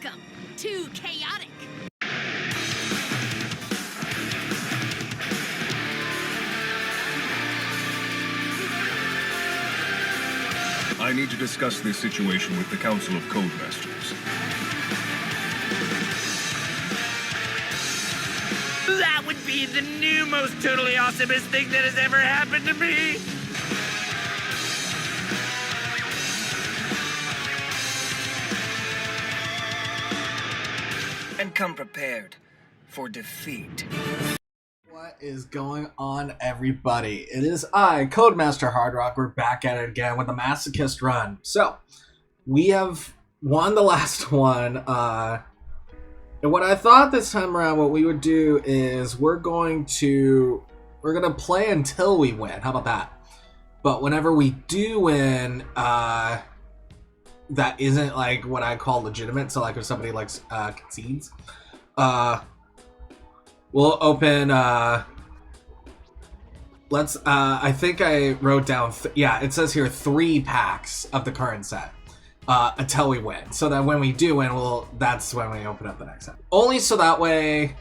Welcome to Chaotic. I need to discuss this situation with the Council of Codemasters. That would be the new most totally awesomest thing that has ever happened to me! And come prepared for defeat. What is going on, everybody? It is I, Codemaster Hardrock. We're back at it again with a Massochist run. So, we have won the last one. And what I thought this time around, what we would do is we're gonna play until we win. How about that? But whenever we do win, that isn't like what I call legitimate. So like if somebody concedes, we'll open, I think I wrote down, it says here 3 packs of the current set, until we win. So that when we do win, that's when we open up the next set. Only so that way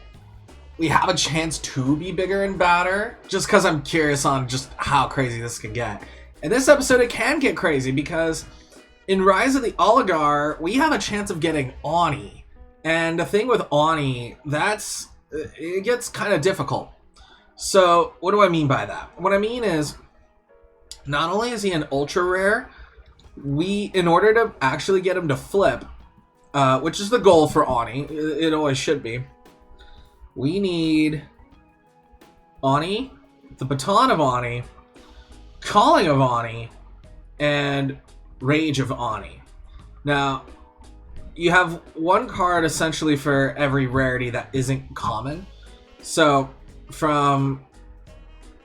we have a chance to be bigger and badder, just because I'm curious on just how crazy this can get. In this episode, it can get crazy because in Rise of the Oligar, we have a chance of getting Ani. And the thing with Ani, it gets kind of difficult. So, what do I mean by that? What I mean is, not only is he an ultra rare, in order to actually get him to flip, which is the goal for Ani, it always should be, we need Ani, the Baton of Ani, Calling of Ani, and Rage of Ani. Now, you have one card essentially for every rarity that isn't common. So, from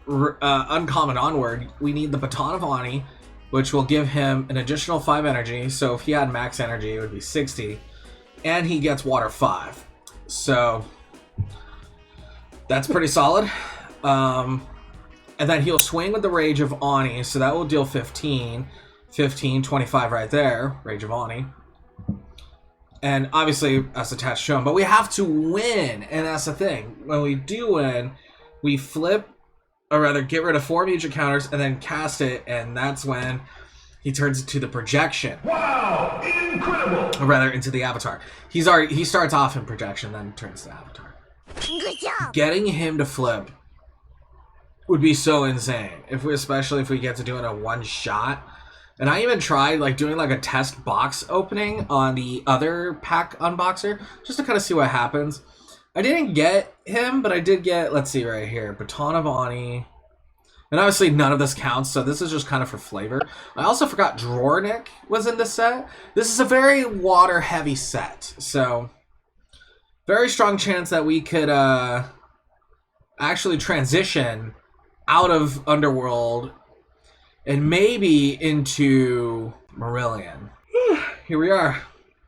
uncommon onward, we need the Baton of Ani, which will give him an additional 5 energy. So, if he had max energy, it would be 60. And he gets Water 5. So, that's pretty solid. And then he'll swing with the Rage of Ani, so that will deal 15. 15, 25 right there, Rage of Ani. And obviously, that's attached to him. But we have to win, and that's the thing. When we do win, we flip, or rather get rid of 4 major counters, and then cast it, and that's when he turns into the projection. Wow! Incredible! Or rather, into the avatar. He starts off in projection, then turns to avatar. Good job. Getting him to flip would be so insane, especially if we get to do it a one-shot. And I even tried doing a test box opening on the other pack unboxer, just to kind of see what happens. I didn't get him, but I did get, let's see right here, Baton of Ani. And obviously none of this counts, so this is just kind of for flavor. I also forgot Drornik was in the set. This is a very water-heavy set, so very strong chance that we could actually transition out of Underworld and maybe into Marillion. Here we are.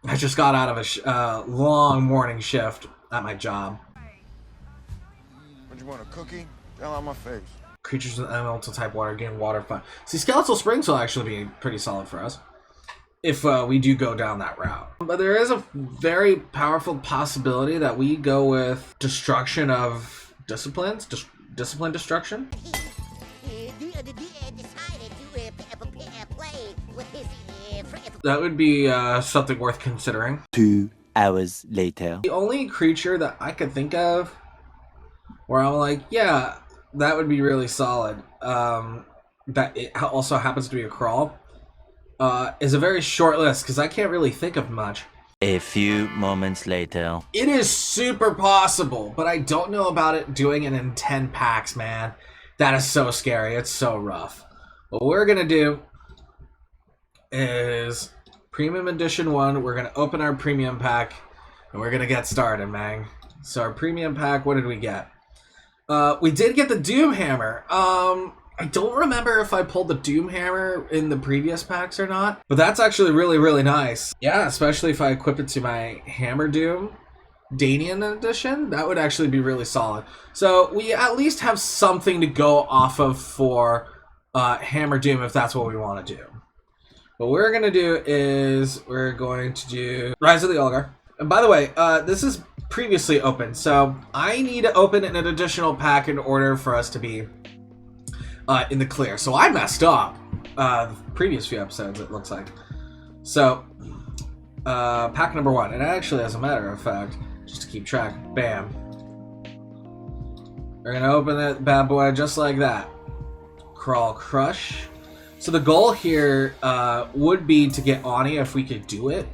I just got out of a long morning shift at my job. What, you want a cookie? Fell on my face. Creatures with elemental type water gain water 5. See, Skeletal Springs will actually be pretty solid for us if we do go down that route. But there is a very powerful possibility that we go with Destruction of Disciplines. Discipline Destruction. That would be something worth considering. 2 hours later. The only creature that I could think of where I'm like, yeah, that would be really solid, that it also happens to be a crawl, is a very short list, because I can't really think of much. A few moments later. It is super possible, but I don't know about it doing it in 10 packs, man. That is so scary. It's so rough. What we're going to do is Premium Edition 1. We're going to open our Premium pack, and we're going to get started, man. So our Premium pack, what did we get? We did get the Doom Hammer. I don't remember if I pulled the Doom Hammer in the previous packs or not, but that's actually really, really nice. Yeah, especially if I equip it to my Hammer Doom Danian edition, that would actually be really solid. So we at least have something to go off of for Hammer Doom if that's what we want to do. What we're going to do is we're going to do Rise of the Oligar. And by the way, this is previously open, so I need to open an additional pack in order for us to be in the clear. So I messed up the previous few episodes, it looks like. So, pack number 1, and actually, as a matter of fact, just to keep track, bam. We're gonna open that bad boy just like that. Crawl Crush. So the goal here would be to get Ani if we could do it.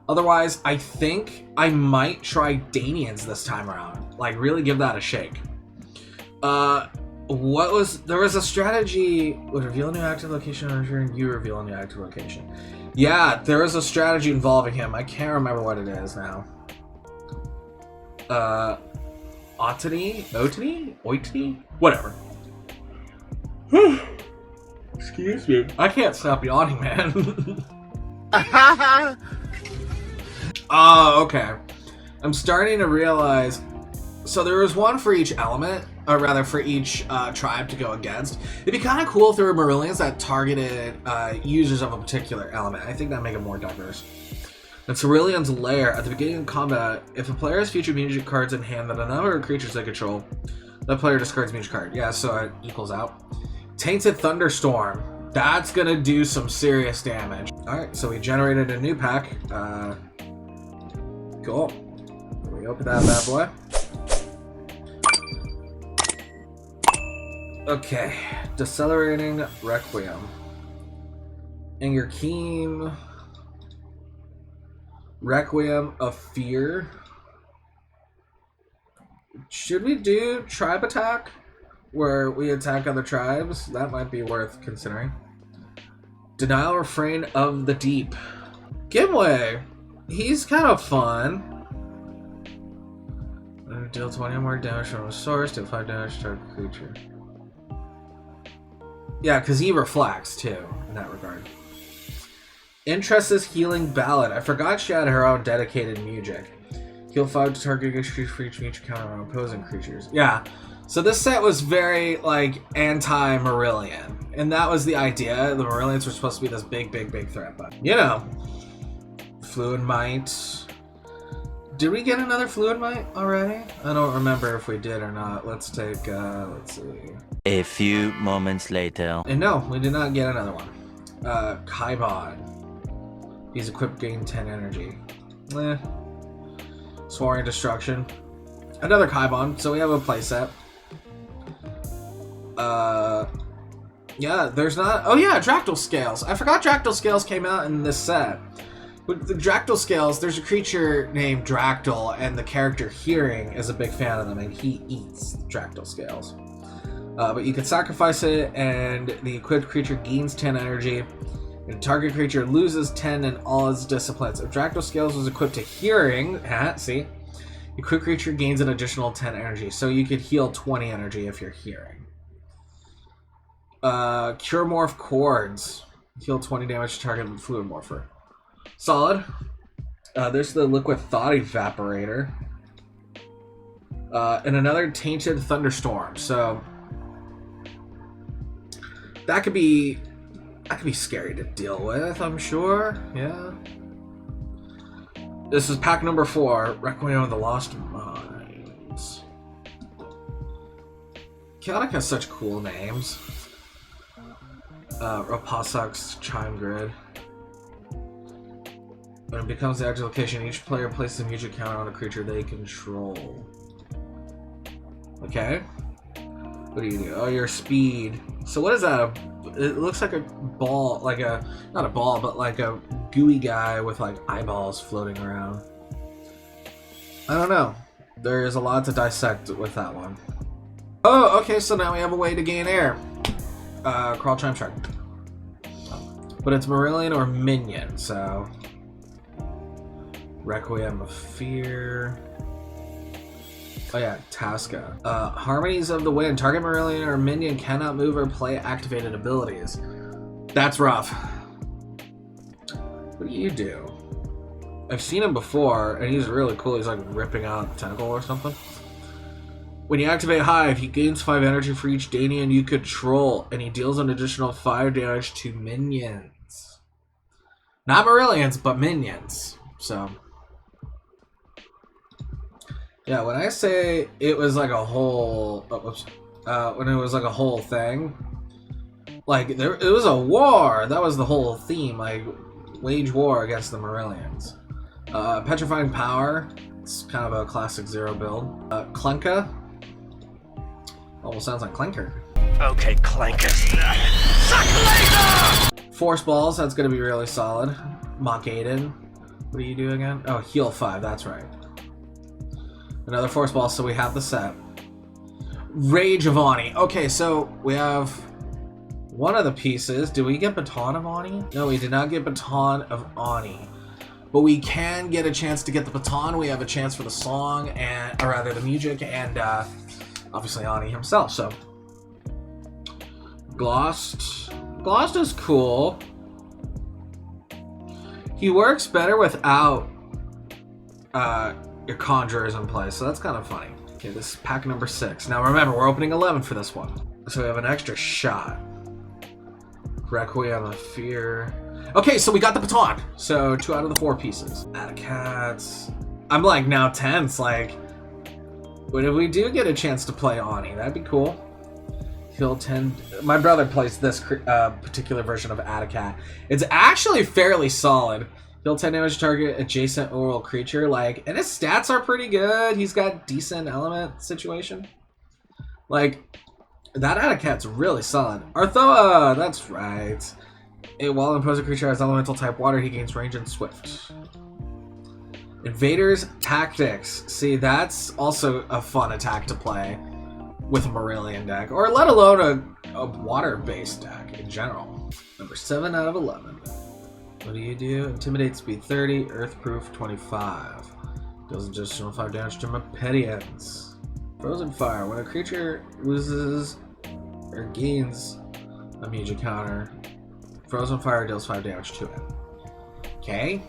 Otherwise, I think I might try Danians this time around. Like, really give that a shake. There was a strategy, would reveal a new active location or you reveal a new active location. Yeah, there is a strategy involving him. I can't remember what it is now. Otany? Whatever. Excuse me. I can't stop yawning, man. Oh, okay. I'm starting to realize. So there was one for each element, or rather for each tribe to go against. It'd be kind of cool if there were Marillions that targeted users of a particular element. I think that'd make it more diverse. And Cerillion's Lair. At the beginning of combat, if a player has featured music cards in hand that a number of creatures they control, that player discards music card. Yeah, so it equals out. Tainted Thunderstorm. That's gonna do some serious damage. Alright, so we generated a new pack. Cool. We open that bad boy. Okay. Decelerating Requiem. Ingerkeem. Requiem of Fear. Should we do Tribe Attack? Where we attack other tribes? That might be worth considering. Denial Refrain of the Deep. Gimwe! He's kind of fun. Deal 20 more damage from a source, deal 5 damage to target creature. Yeah, because he reflects too, in that regard. Interest's Healing Ballad. I forgot she had her own dedicated music. Heal 5 to target creature for each music counter on opposing creatures. Yeah, so this set was very, like, anti-Marillion. And that was the idea. The Marillions were supposed to be this big threat, but, you know. Fluid Might. Did we get another Fluid Might already? I don't remember if we did or not. Let's take, let's see. A few moments later. And no, we did not get another one. Kaibon. He's equipped, gain 10 energy. Soaring Destruction. Another Kaibon, so we have a playset. Yeah, there's not... Oh yeah, Dractyl Scales. I forgot Dractyl Scales came out in this set. With the Dractyl Scales, there's a creature named Dractyl, and the character Hearing is a big fan of them, and he eats Dractyl Scales. But you can sacrifice it, and the equipped creature gains 10 energy, and the target creature loses 10 in all its disciplines. If Dractyl Scales was equipped to Hearing, see? The equipped creature gains an additional 10 energy, so you could heal 20 energy if you're Hearing. Cure Morph Chords. Heal 20 damage to target with Fluid Morpher. Solid. There's the Liquid Thought Evaporator. And another Tainted Thunderstorm. So that could be scary to deal with, I'm sure. Yeah. This is pack number 4, Requiem of the Lost Minds. Chaotic has such cool names. Rapasak's Chime Grid. When it becomes the active location, each player places a music counter on a creature they control. Okay. What do you do? Oh, your speed. So what is that? It looks like a ball, like a, not a ball, but like a gooey guy with like eyeballs floating around. I don't know. There's a lot to dissect with that one. Oh, okay, so now we have a way to gain air. Crawl Chime Shark. But it's Marillion or Minion, so... Requiem of Fear. Oh yeah, Tasca. Harmonies of the Wind. Target Marillion or Minion cannot move or play activated abilities. That's rough. What do you do? I've seen him before, and he's really cool. He's like ripping out a tentacle or something. When you activate Hive, he gains 5 energy for each Danian you control, and he deals an additional 5 damage to minions. Not Marillions, but minions. So, Yeah, when I say it was like a whole, when it was like a whole thing, like it was a war. That was the whole theme, like wage war against the Marillions. Petrifying Power. It's kind of a classic zero build. Klenka. Almost sounds like Clanker. Okay, Clankers. Suck laser! Force Balls. That's gonna be really solid. Mock Aiden. What do you do again? Oh, heal 5. That's right. Another Force Ball, so we have the set. Rage of Ani. Okay, so we have one of the pieces. Did we get Baton of Ani? No, we did not get Baton of Ani. But we can get a chance to get the baton. We have a chance for the song, and, or rather the music, and obviously Ani himself. So, Glost. Glost is cool. He works better without your conjurers in place, so that's kind of funny. Okay, this is pack number 6. Now remember, we're opening 11 for this one. So we have an extra shot. Requiem of Fear. Okay, so we got the baton. So 2 out of the 4 pieces. Cats. I'm like now tense, like, what if we do get a chance to play Ani? That'd be cool. Heal 10. My brother plays this particular version of Atacat. It's actually fairly solid. Heal 10 damage to target adjacent oral creature, like, and his stats are pretty good. He's got decent element situation. Like, that Atacat's really solid. Arthoa, that's right. While an opposing creature has elemental type water, he gains range and swift. Invaders Tactics. See, that's also a fun attack to play with a Marillion deck, or let alone a water-based deck in general. Number 7 out of 11. What do you do? Intimidate speed 30, Earthproof 25. Does additional 5 damage to Mepedians. Frozen Fire. When a creature loses or gains a magic counter, Frozen Fire deals 5 damage to it. Okay.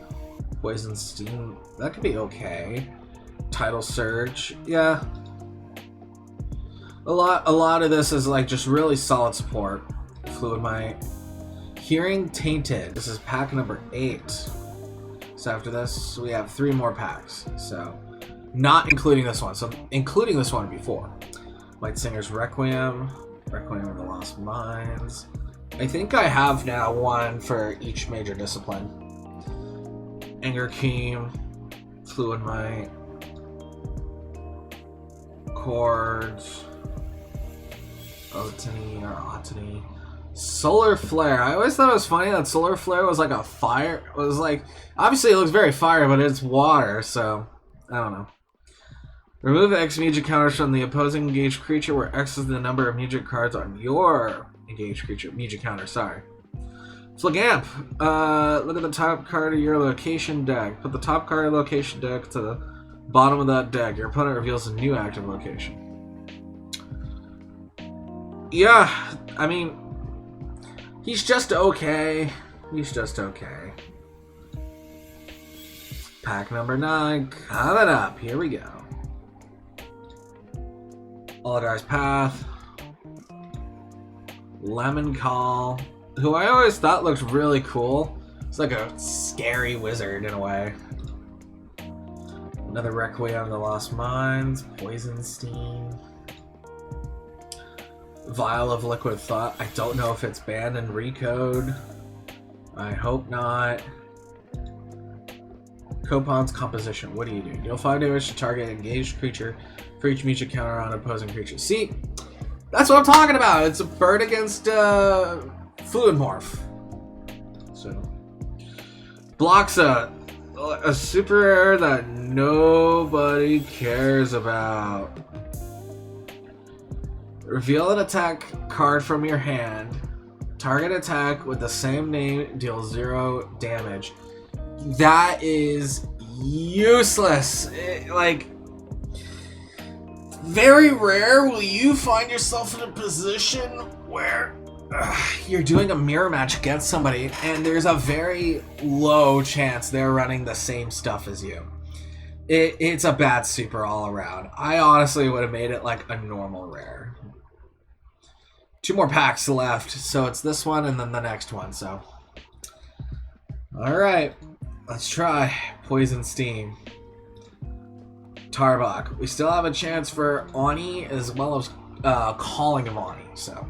Poison Steam. That could be okay. Tidal Surge. Yeah. A lot of this is like just really solid support. Fluid Might. Hearing Tainted. This is pack number 8. So after this, we have 3 more packs. So, not including this one. So, including this one before. Light Singer's Requiem. Requiem of the Lost Minds. I think I have now one for each major discipline. Anger Keem. Fluid Might. Chords. Otany or Otany. Solar Flare. I always thought it was funny that Solar Flare was like a fire. It was like, obviously it looks very fire, but it's water, so I don't know. Remove X magic counters from the opposing engaged creature, where X is the number of magic cards on your engaged creature. Magic counter, sorry. Flagamp. Look at the top card of your location deck. Put the top card of location deck to the bottom of that deck. Your opponent reveals a new active location. Yeah, I mean, he's just okay. He's just okay. Pack number 9 coming up. Here we go. Allardyce Path. Lemon Call, who I always thought looked really cool. It's like a scary wizard in a way. Another Requiem of the Lost Minds. Poison Steam. Vial of Liquid Thought. I don't know if it's banned in Recode. I hope not. Copon's Composition. What do you do? Deal 5 damage to target engaged creature for each magic counter on opposing creature. See, that's what I'm talking about. It's a bird against Fluid Morph. So, blocks a super rare that nobody cares about. Reveal an attack card from your hand. Target attack with the same name deals 0 damage. That is useless. Like, very rare will you find yourself in a position where you're doing a mirror match against somebody and there's a very low chance they're running the same stuff as you. It's a bad super all around. I honestly would have made it like a normal rare. 2 more packs left, so it's this one and then the next one, so. Alright, let's try Poison Steam. Tarbok. We still have a chance for Ani as well as Calling of Ani. So,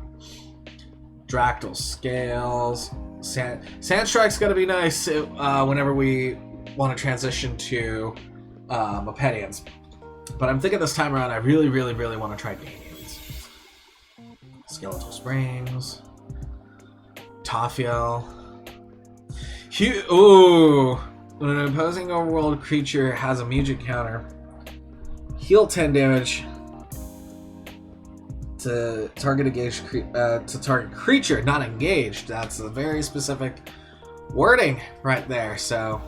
Dractyl Scales. Sandstrike's gonna be nice whenever we want to transition to Mopedians. But I'm thinking this time around, I really want to try Danians. Skeletal Springs. Tafiel. Ooh! When an opposing overworld creature has a music counter, heal 10 damage to target engaged target creature, not engaged. That's a very specific wording right there. So,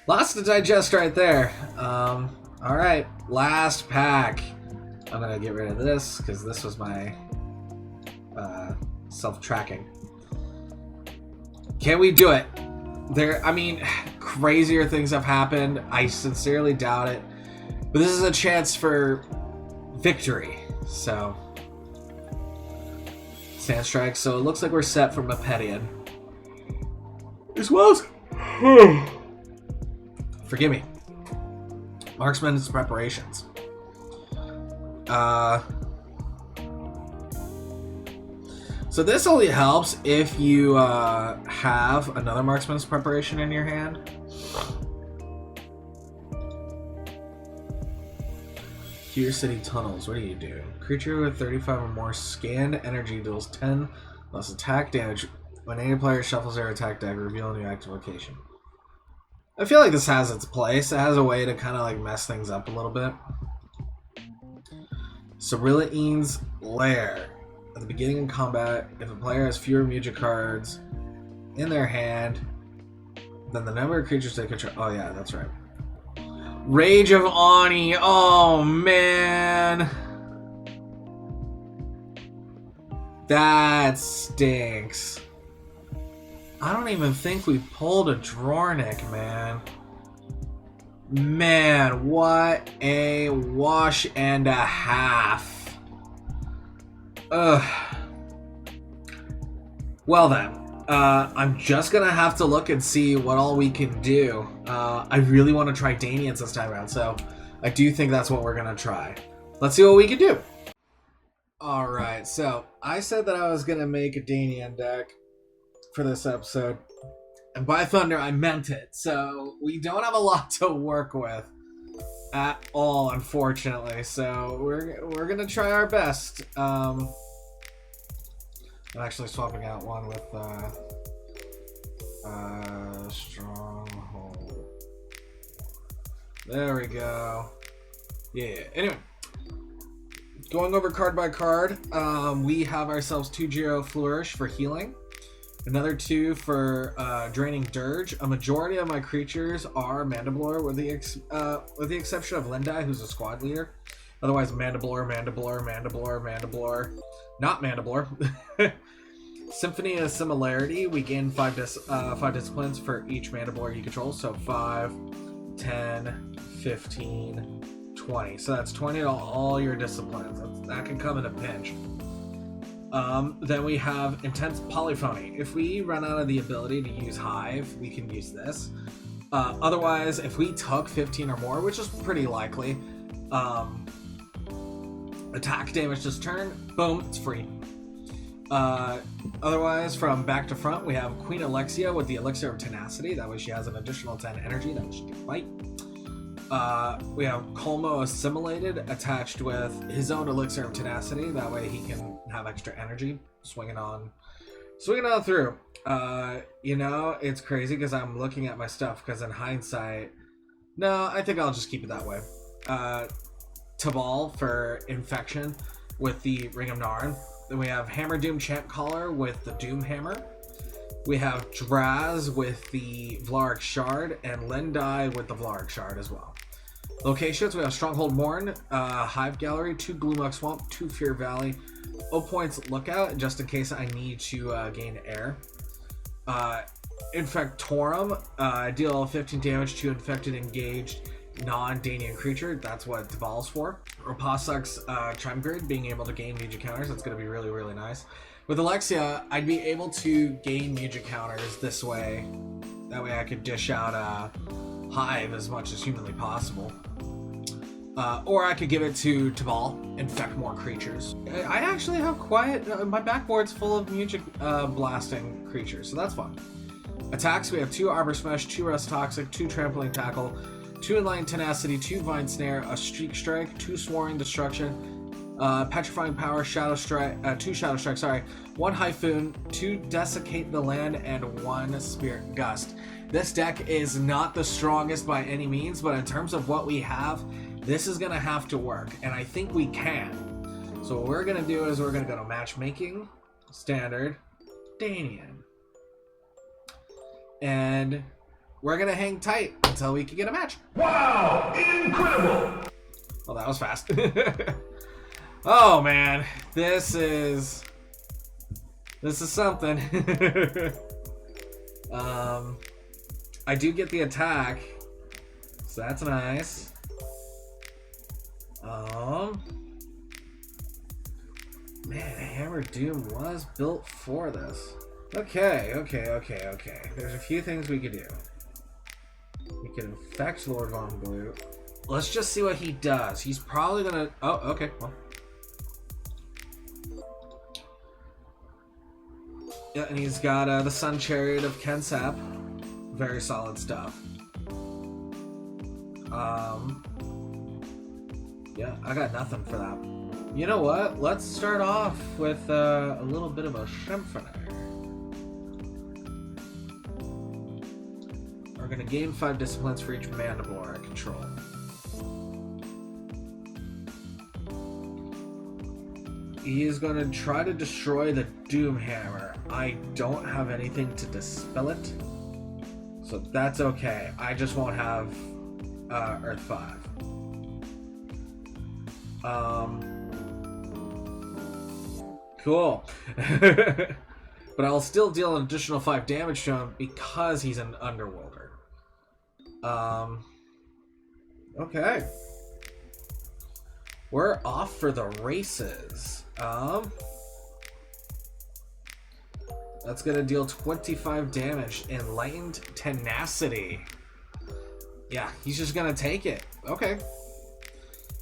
lots to digest right there. All right, last pack. I'm gonna get rid of this because this was my self-tracking. Can we do it? I mean, crazier things have happened. I sincerely doubt it. But this is a chance for victory. So, Sandstrike. So it looks like we're set for Mopedian. As well as... Forgive me. Marksman's preparations. So this only helps if you have another Marksman's preparation in your hand. Fear City Tunnels. What do you do? Creature with 35 or more scanned energy deals 10 less attack damage. When any player shuffles their attack deck, reveal a new active location. I feel like this has its place. It has a way to kind of like mess things up a little bit. Cerulean's Lair. At the beginning of combat, if a player has fewer Muja cards in their hand than the number of creatures they control. Oh yeah, that's right. Rage of Ani. Oh man, that stinks. I don't even think we pulled a Drornik, man. Man, what a wash and a half. Ugh. Well then, I'm just gonna have to look and see what all we can do. I really want to try Danians this time around, so I do think that's what we're gonna try. Let's see what we can do. Alright, so I said that I was gonna make a Danian deck for this episode, and by thunder, I meant it. So we don't have a lot to work with at all, unfortunately. So we're gonna try our best. I'm actually swapping out one with Stronghold. There we go. Yeah. Anyway, going over card by card, we have ourselves 2 Geo Flourish for healing. Another 2 for Draining Dirge. A majority of my creatures are Mandiblor, with the exception of Lendai, who's a squad leader. Otherwise, Mandiblor, not Mandiblor. Symphony of Similarity. We gain 5 disciplines for each Mandiblor you control. So 5, 10, 15, 20. So that's 20 to all your disciplines. That can come in a pinch. Then we have Intense Polyphony. If we run out of the ability to use Hive, we can use this. Otherwise, if we took 15 or more, which is pretty likely, attack damage this turn, boom, it's free. Otherwise, from back to front, we have Queen Alexia with the Elixir of Tenacity. That way she has an additional 10 energy. That way she can fight. We have Colmo Assimilated attached with his own Elixir of Tenacity. That way he can have extra energy swinging on through. You know, it's crazy because I'm looking at my stuff because in hindsight, no, I think I'll just keep it that way. Tabal for Infection with the Ring of Narn. Then we have Hammer Doom Champ Caller with the Doom Hammer. We have Draz with the Vlark Shard and Lendai with the Vlark Shard as well. Locations, we have Stronghold Morn, Hive Gallery, 2 Gloomok Swamp, 2 Fear Valley, 0 points Lookout, just in case I need to gain air. Infectorum, deal 15 damage to infected engaged non-Danian creature. That's what Tabal's for. Rapasuk's Chime Grid, being able to gain Muja counters. That's going to be really, really nice. With Alexia, I'd be able to gain Muja counters this way. That way I could dish out Hive as much as humanly possible. Or I could give it to Tabal, infect more creatures. I actually have quite... my backboard's full of music blasting creatures, so that's fun. Attacks, we have 2 Arbor Smash, 2 Rust Toxic, 2 Trampling Tackle, 2 Enlightened Tenacity, 2 Vine Snare, a Streak Strike, 2 Soaring Destruction, Petrifying Power, Shadow Strike, 2 Shadow Strike, sorry, 1 Hyphoon, 2 Desiccate the Land, and 1 Spirit Gust. This deck is not the strongest by any means, but in terms of what we have, this is going to have to work, and I think we can. So what we're going to do is we're going to go to Matchmaking, Standard, Danian. And we're going to hang tight until we can get a match. Wow! Incredible! Well, that was fast. Oh, man. This is something. I do get the attack, so that's nice. Man, Hammer Doom was built for this. Okay. There's a few things we could do. We can infect Lord Von Blue. Let's just see what he does. He's probably gonna... Oh, okay, well. Yeah, and he's got the Sun Chariot of Kensap. Very solid stuff. Yeah, I got nothing for that. You know what? Let's start off with a little bit of a symphony. We're gonna gain 5 disciplines for each mandible I control. He is gonna try to destroy the Doom Hammer. I don't have anything to dispel it, so that's okay. I just won't have Earth 5. Cool. But I'll still deal an additional 5 damage to him because he's an Underworlder. Okay. We're off for the races. That's gonna deal 25 damage. Enlightened Tenacity. Yeah, he's just gonna take it. Okay.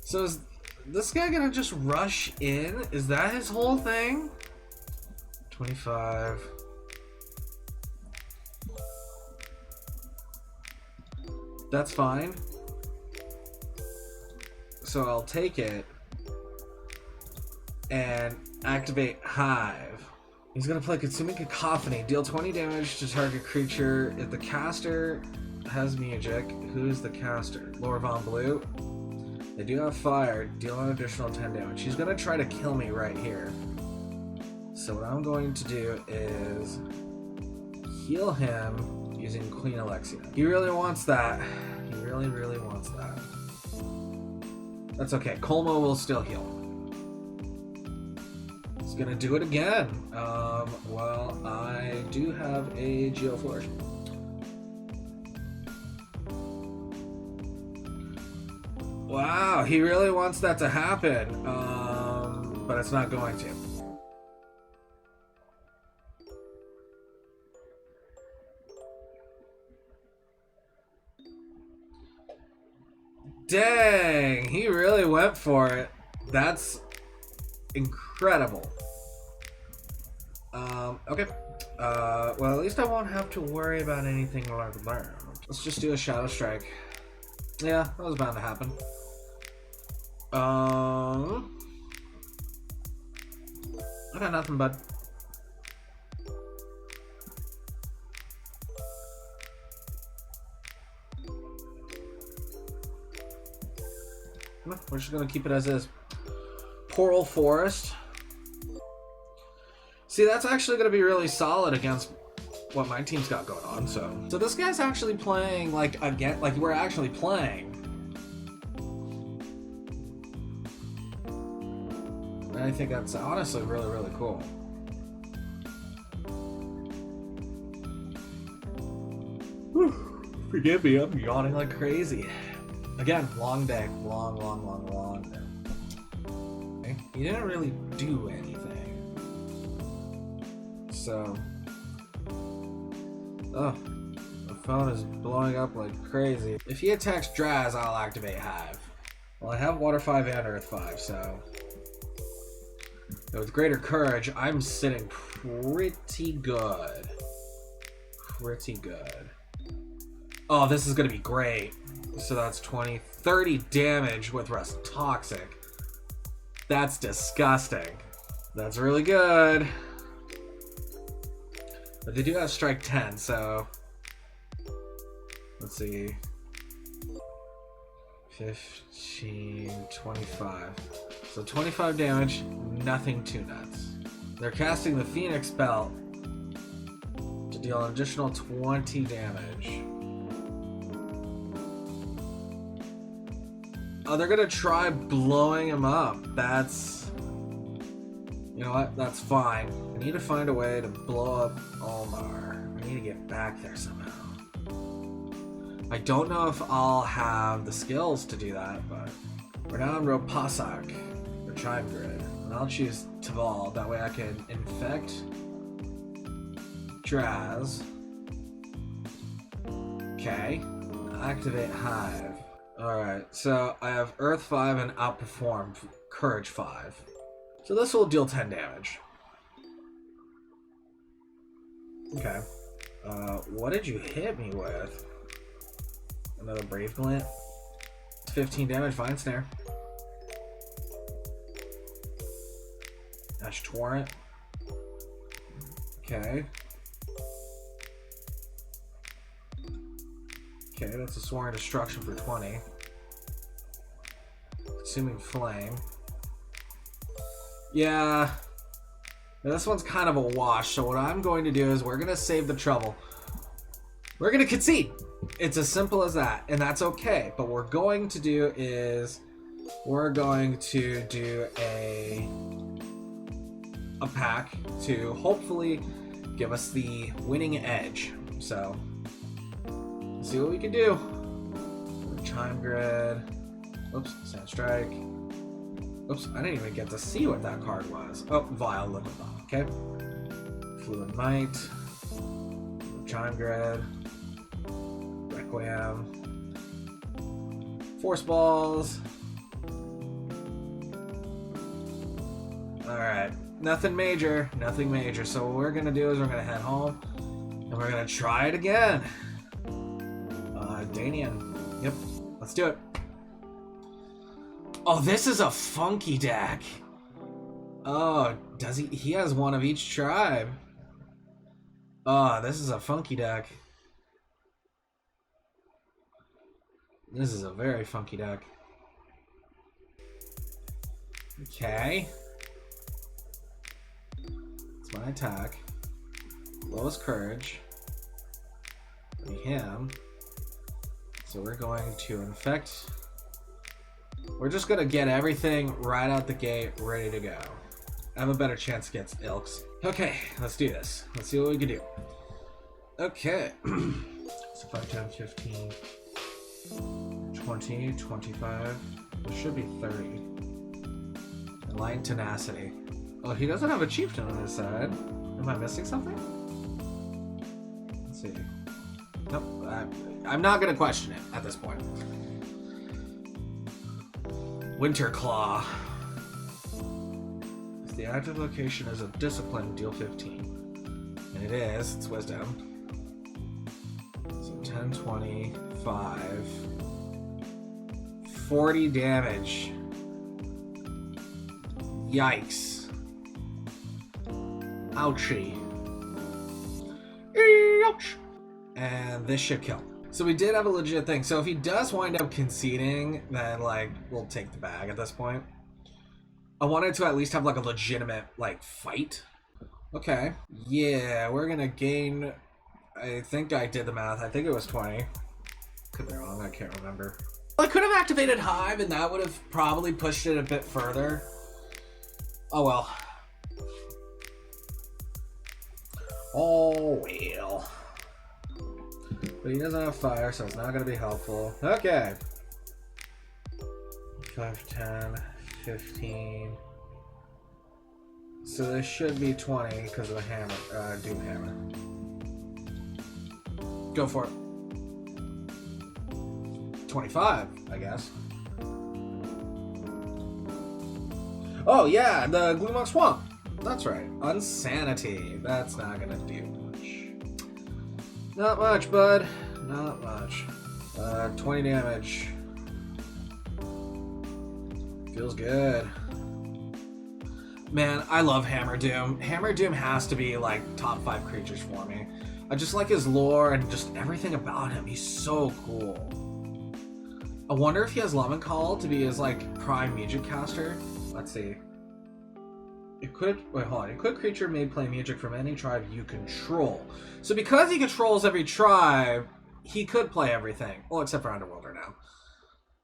So is this guy gonna just rush in? Is that his whole thing? 25. That's fine. So I'll take it and activate Hive. He's gonna play Consuming Cacophony. Deal 20 damage to target creature. If the caster has music, who's the caster? Lord Von Blue. They do have fire. Deal an additional 10 damage. He's gonna try to kill me right here. So what I'm going to do is heal him using Queen Alexia. He really wants that. He really, really wants that. That's okay. Colmo will still heal. He's gonna do it again. Well, I do have a Geo Flourish. Wow, he really wants that to happen. But it's not going to. Dang, he really went for it. That's incredible. Okay. Well, at least I won't have to worry about anything like that. Let's just do a Shadow Strike. Yeah, that was bound to happen. I got nothing, bud. We're just gonna keep it as is. Coral Forest. See, that's actually gonna be really solid against what my team's got going on. So this guy's actually playing like again, like we're actually playing. And I think that's honestly really, really cool. Whew. Forgive me, I'm yawning like crazy. Again, long day. Long day. Okay. He didn't really do anything. So... Oh. The phone is blowing up like crazy. If he attacks Draz, I'll activate Hive. Well, I have Water 5 and Earth 5, so... With Greater Courage, I'm sitting pretty good. Pretty good. Oh, this is going to be great. So that's 20, 30 damage with Rust Toxic. That's disgusting. That's really good. But they do have Strike 10, so... Let's see. 15, 25. So 25 damage, nothing too nuts. They're casting the Phoenix Belt to deal an additional 20 damage. Oh, they're gonna try blowing him up. That's... You know what? That's fine. I need to find a way to blow up Omar. I need to get back there somehow. I don't know if I'll have the skills to do that, but we're now on Ropasak, the Chime Grid. And I'll choose Taval. That way I can infect Draz. Okay. Activate Hive. Alright, so I have Earth 5 and Outperform Courage 5. So this will deal 10 damage. Okay. What did you hit me with? Another Brave Glint. 15 damage, fine snare. Ash Torrent. Okay. Okay, that's a Sworn Destruction for 20. Consuming Flame. Yeah. This one's kind of a wash, so what I'm going to do is we're going to save the trouble. We're going to concede. It's as simple as that, and that's okay. But what we're going to do is we're going to do a pack to hopefully give us the winning edge. So, let's see what we can do. Chime Grid. Oops, Sand Strike. Oops, I didn't even get to see what that card was. Oh, Vile Liquid Bomb. Okay. Fluid Might. Chime Grid. Requiem. Force Balls. Alright. Nothing major. Nothing major. So what we're going to do is we're going to head home. And we're going to try it again. Danian. Yep. Let's do it. Oh, this is a funky deck. Oh, does he? He has one of each tribe. Oh, this is a funky deck. This is a very funky deck. Okay. It's my attack. Lowest courage. Be him. So we're going to infect. We're just going to get everything right out the gate, ready to go. I have a better chance against Ilks. Okay, let's do this. Let's see what we can do. Okay. So 5, 10, 15, 20, 25. There should be 30. Enlightened Tenacity. Oh, he doesn't have a chieftain on his side. Am I missing something? Let's see. Nope. I'm not going to question it at this point. Winter Claw. If the active location is a discipline, deal 15. And it is. It's Wisdom. So 10, 20, 5. 40 damage. Yikes. Ouchie. Ouch. And this should kill. So we did have a legit thing. So if he does wind up conceding, then like we'll take the bag at this point. I wanted to at least have like a legitimate like fight. Okay. Yeah, we're gonna gain. I think I did the math. I think it was 20. Could be wrong. I can't remember. I could have activated Hive, and that would have probably pushed it a bit further. Oh well. Oh well. But he doesn't have fire, so it's not going to be helpful. Okay. 5, 10, 15. So this should be 20 because of the hammer, Doom Hammer. Go for it. 25, I guess. Oh yeah, the Gloomok Swamp. That's right. Unsanity. That's not gonna do much. Not much, bud. Not much. 20 damage. Feels good. Man, I love Hammer Doom. Hammer Doom has to be like top 5 creatures for me. I just like his lore and just everything about him. He's so cool. I wonder if he has Lemon Call to be his like prime music caster. Let's see. Wait, hold on. Equipped creature may play music from any tribe you control. So because he controls every tribe, he could play everything. Well, except for Underworlder now.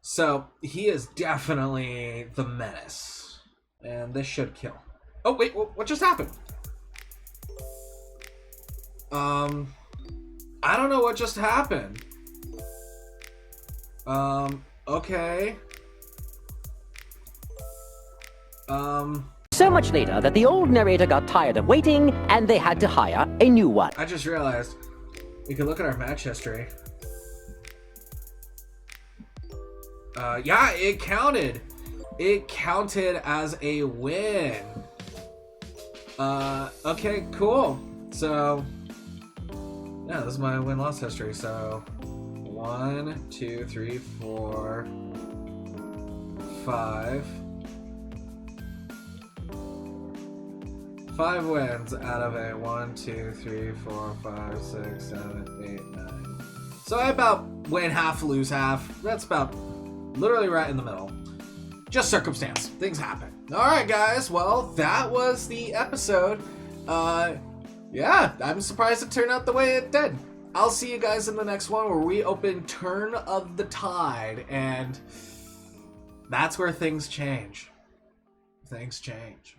So he is definitely the menace. And this should kill. Oh, wait, what just happened? I don't know what just happened. Okay. So much later that the old narrator got tired of waiting and they had to hire a new one. I just realized we can look at our match history. Yeah, it counted. It counted as a win. Okay, cool. So, yeah, this is my win-loss history. So, 1, 2, 3, 4, 5. 5 wins out of a 1, 2, 3, 4, 5, 6, 7, 8, 9. So I about win half, lose half. That's about literally right in the middle. Just circumstance. Things happen. Alright guys, well, that was the episode. Yeah, I'm surprised it turned out the way it did. I'll see you guys in the next one where we open Turn of the Tide, and that's where things change. Things change.